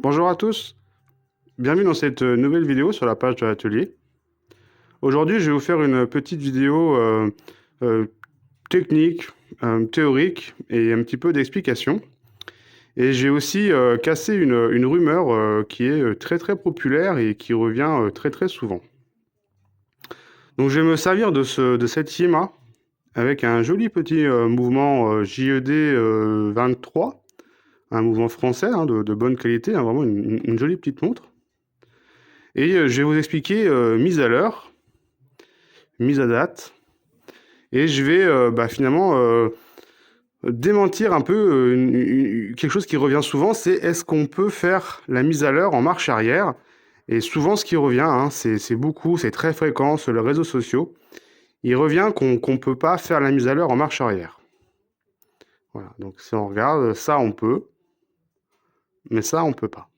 Bonjour à tous, bienvenue dans cette nouvelle vidéo sur la page de l'atelier. Aujourd'hui, je vais vous faire une petite vidéo euh, technique, théorique et un petit peu d'explication. Et j'ai aussi cassé une rumeur qui est très très populaire et qui revient très très souvent. Donc je vais me servir de cette schéma avec un joli petit mouvement JED 23, un mouvement français de bonne qualité, hein, vraiment une jolie petite montre. Et je vais vous expliquer mise à l'heure, mise à date, et je vais finalement démentir un peu quelque chose qui revient souvent, c'est est-ce qu'on peut faire la mise à l'heure en marche arrière? Et souvent ce qui revient, hein, c'est beaucoup, c'est très fréquent sur les réseaux sociaux, il revient qu'on ne peut pas faire la mise à l'heure en marche arrière. Voilà, donc si on regarde, ça on peut, mais ça on peut pas.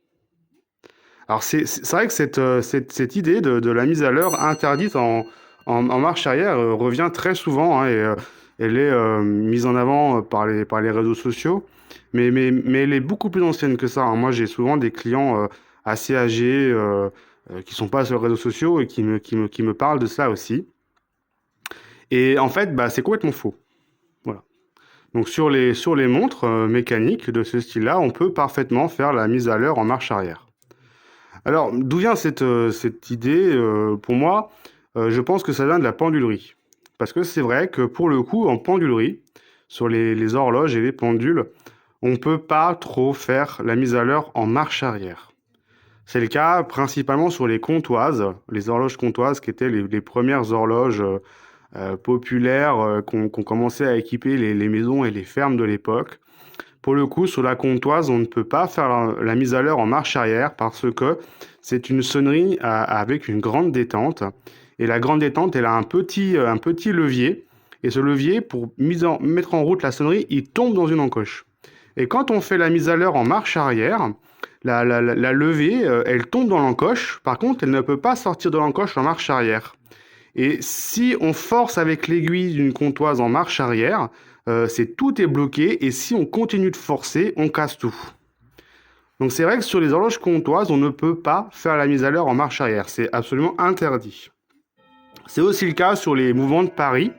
Alors c'est vrai que cette idée de la mise à l'heure interdite en marche arrière revient très souvent, hein, et elle est mise en avant par les réseaux sociaux, mais elle est beaucoup plus ancienne que ça, hein. Moi j'ai souvent des clients assez âgés qui sont pas sur les réseaux sociaux et qui me parlent de ça aussi. Et en fait, c'est complètement faux. Voilà. Donc sur les montres mécaniques de ce style-là, on peut parfaitement faire la mise à l'heure en marche arrière. Alors, d'où vient cette idée pour moi, je pense que ça vient de la pendulerie. Parce que c'est vrai que pour le coup, en pendulerie, sur les horloges et les pendules, on ne peut pas trop faire la mise à l'heure en marche arrière. C'est le cas principalement sur les comptoises, les horloges comptoises qui étaient les premières horloges populaires qu'on commençait à équiper les maisons et les fermes de l'époque. Pour le coup, sur la comptoise, on ne peut pas faire la mise à l'heure en marche arrière parce que c'est une sonnerie avec une grande détente. Et la grande détente, elle a un petit levier. Et ce levier, pour mettre en route la sonnerie, il tombe dans une encoche. Et quand on fait la mise à l'heure en marche arrière, la levée, elle tombe dans l'encoche. Par contre, elle ne peut pas sortir de l'encoche en marche arrière. Et si on force avec l'aiguille d'une comptoise en marche arrière, tout est bloqué et si on continue de forcer, on casse tout. Donc c'est vrai que sur les horloges comptoises, on ne peut pas faire la mise à l'heure en marche arrière. C'est absolument interdit. C'est aussi le cas sur les mouvements de Paris.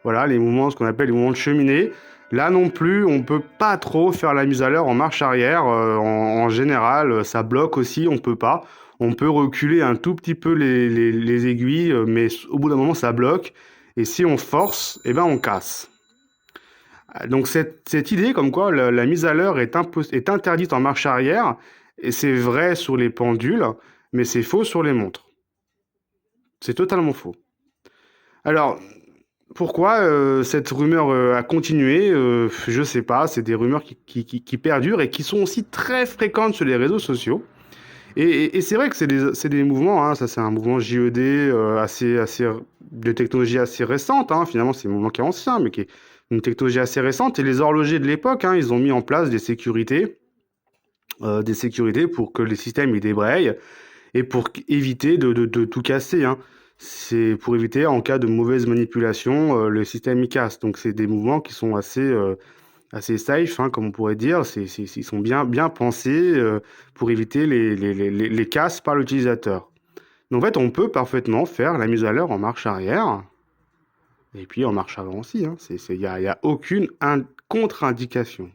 Voilà, les mouvements, ce qu'on appelle les mouvements de cheminée. Là non plus, on ne peut pas trop faire la mise à l'heure en marche arrière. En général, ça bloque aussi, on ne peut pas. On peut reculer un tout petit peu les aiguilles, mais au bout d'un moment, ça bloque. Et si on force, eh ben, on casse. Donc cette idée comme quoi la mise à l'heure est interdite en marche arrière, et c'est vrai sur les pendules, mais c'est faux sur les montres. C'est totalement faux. Alors, pourquoi cette rumeur a continué? Je sais pas, c'est des rumeurs qui perdurent et qui sont aussi très fréquentes sur les réseaux sociaux. Et c'est vrai que c'est des mouvements, hein, ça c'est un mouvement JED de technologie assez récente, hein, finalement c'est un mouvement qui est ancien, mais qui est une technologie assez récente. Et les horlogers de l'époque, hein, ils ont mis en place des sécurités pour que les systèmes ils débrayent et pour éviter de tout casser, hein. C'est pour éviter en cas de mauvaise manipulation, le système il casse. Donc c'est des mouvements qui sont assez safe, hein, comme on pourrait dire. Ils sont bien pensés pour éviter les casses par l'utilisateur. Donc en fait, on peut parfaitement faire la mise à l'heure en marche arrière et puis en marche avant aussi, hein. Y a aucune contre-indication.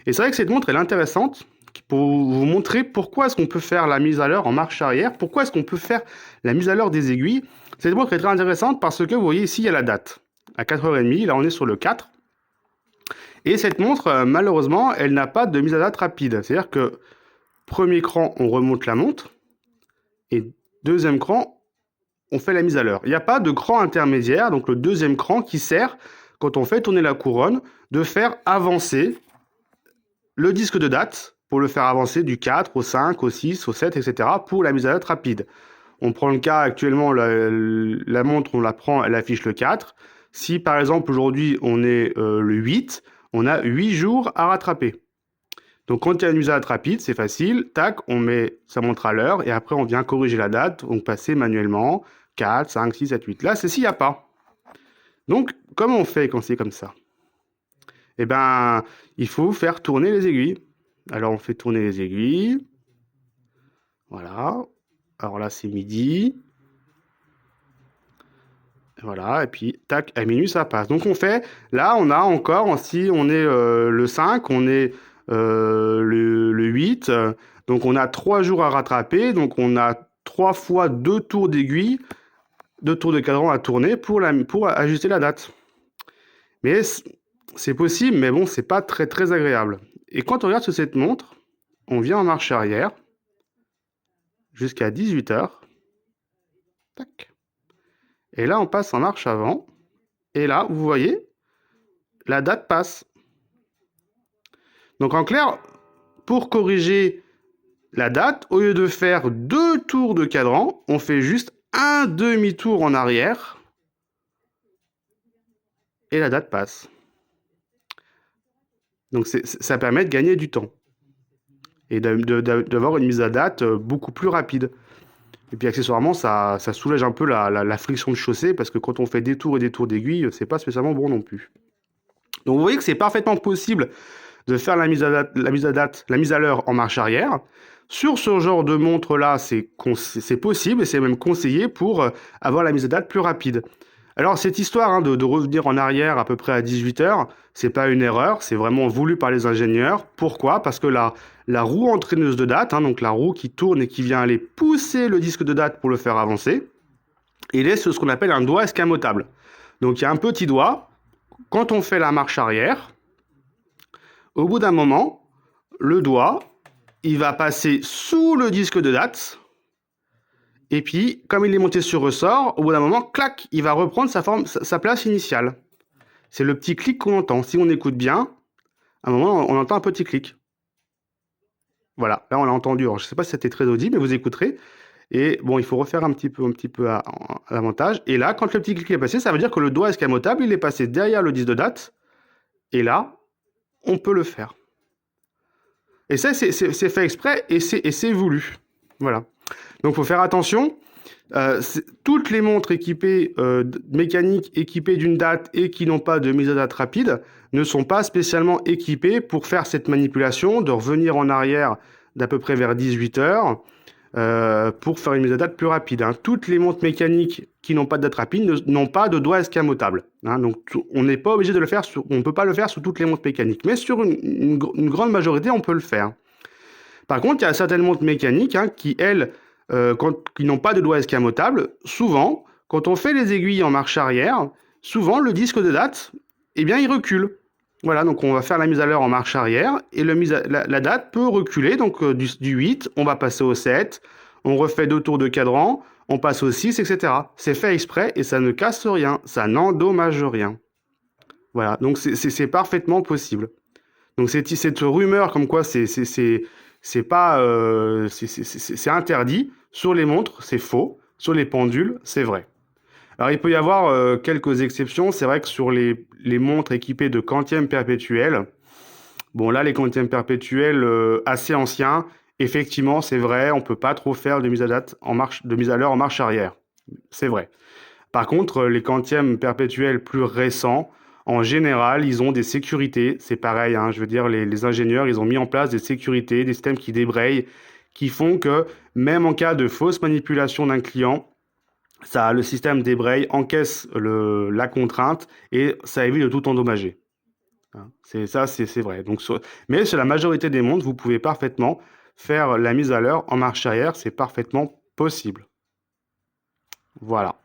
Et c'est vrai que cette montre, elle est intéressante pour vous montrer pourquoi est-ce qu'on peut faire la mise à l'heure en marche arrière, pourquoi est-ce qu'on peut faire la mise à l'heure des aiguilles. Cette montre est très intéressante parce que vous voyez ici, il y a la date. À 4h30, là on est sur le 4. Et cette montre, malheureusement, elle n'a pas de mise à date rapide. C'est-à-dire que premier cran, on remonte la montre, et deuxième cran, on fait la mise à l'heure. Il n'y a pas de cran intermédiaire, donc le deuxième cran qui sert, quand on fait tourner la couronne, de faire avancer le disque de date pour le faire avancer du 4 au 5, au 6, au 7, etc. pour la mise à date rapide. On prend le cas actuellement, la montre, on la prend, elle affiche le 4. Si par exemple aujourd'hui on est le 8, on a 8 jours à rattraper. Donc quand il y a une mise à date rapide, c'est facile, tac, on met sa montre à l'heure et après on vient corriger la date, donc passer manuellement 4, 5, 6, 7, 8. Là, c'est s'il n'y a pas. Donc, comment on fait quand c'est comme ça? Eh ben, il faut faire tourner les aiguilles. Alors, on fait tourner les aiguilles. Voilà. Alors là, c'est midi. Voilà, et puis, tac, à minuit, ça passe. Donc, là, on a encore, si on est le 5, on est le 8. Donc, on a 3 jours à rattraper. Donc, on a 3 fois 2 tours d'aiguille, 2 tours de cadran à tourner pour ajuster la date. Mais c'est possible, mais bon, c'est pas très, très agréable. Et quand on regarde sur cette montre, on vient en marche arrière jusqu'à 18h. Tac. Et là, on passe en marche avant. Et là, vous voyez, la date passe. Donc en clair, pour corriger la date, au lieu de faire 2 tours de cadran, on fait juste un demi-tour en arrière. Et la date passe. Donc ça permet de gagner du temps. Et d'avoir une mise à date beaucoup plus rapide. Et puis accessoirement, ça soulage un peu la friction de chaussée, parce que quand on fait des tours et des tours d'aiguille, c'est pas spécialement bon non plus. Donc vous voyez que c'est parfaitement possible de faire la mise à l'heure en marche arrière. Sur ce genre de montre-là, c'est possible et c'est même conseillé pour avoir la mise à date plus rapide. Alors cette histoire de revenir en arrière à peu près à 18h, c'est pas une erreur, c'est vraiment voulu par les ingénieurs. Pourquoi? Parce que la roue entraîneuse de date, donc la roue qui tourne et qui vient aller pousser le disque de date pour le faire avancer, il est sur ce qu'on appelle un doigt escamotable. Donc il y a un petit doigt, quand on fait la marche arrière, au bout d'un moment, le doigt, il va passer sous le disque de date, et puis, comme il est monté sur ressort, au bout d'un moment, clac, il va reprendre sa place initiale. C'est le petit clic qu'on entend. Si on écoute bien, à un moment, on entend un petit clic. Voilà, là on l'a entendu. Alors, je ne sais pas si c'était très audible, mais vous écouterez. Et bon, il faut refaire un petit peu à l'avantage. Et là, quand le petit clic est passé, ça veut dire que le doigt escamotable, il est passé derrière le disque de date. Et là, on peut le faire. Et ça, c'est fait exprès et c'est voulu. Voilà. Donc, il faut faire attention. Toutes les montres mécaniques équipées d'une date et qui n'ont pas de mise à date rapide ne sont pas spécialement équipées pour faire cette manipulation de revenir en arrière d'à peu près vers 18h pour faire une mise à date plus rapide. Toutes les montres mécaniques qui n'ont pas de date rapide n'ont pas de doigt escamotable. Donc on n'est pas obligé de le faire, on ne peut pas le faire sur toutes les montres mécaniques, mais sur une grande majorité, on peut le faire. Par contre, il y a certaines montres mécaniques qui, elles, qui n'ont pas de doigt escamotable, souvent, quand on fait les aiguilles en marche arrière, souvent le disque de date, eh bien, il recule. Voilà, donc on va faire la mise à l'heure en marche arrière et la date peut reculer. Donc du 8, on va passer au 7, on refait 2 tours de cadran, on passe au 6, etc. C'est fait exprès et ça ne casse rien, ça n'endommage rien. Voilà, donc c'est parfaitement possible. Donc cette rumeur comme quoi c'est interdit, sur les montres, c'est faux, sur les pendules, c'est vrai. Alors il peut y avoir quelques exceptions, c'est vrai que sur les montres équipées de quantième perpétuel, bon là les quantièmes perpétuels assez anciens, effectivement c'est vrai, on peut pas trop faire de mise à l'heure en marche arrière, c'est vrai. Par contre, les quantièmes perpétuels plus récents, en général, ils ont des sécurités. C'est pareil, je veux dire, les ingénieurs, ils ont mis en place des sécurités, des systèmes qui débrayent, qui font que même en cas de fausse manipulation d'un client, le système débraye, encaisse la contrainte et ça évite de tout endommager. C'est vrai. Donc, mais sur la majorité des montres, vous pouvez parfaitement faire la mise à l'heure en marche arrière. C'est parfaitement possible. Voilà.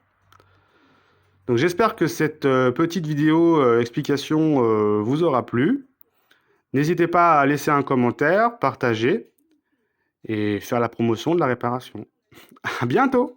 Donc j'espère que cette petite vidéo explication vous aura plu. N'hésitez pas à laisser un commentaire, partager et faire la promotion de la réparation. À bientôt!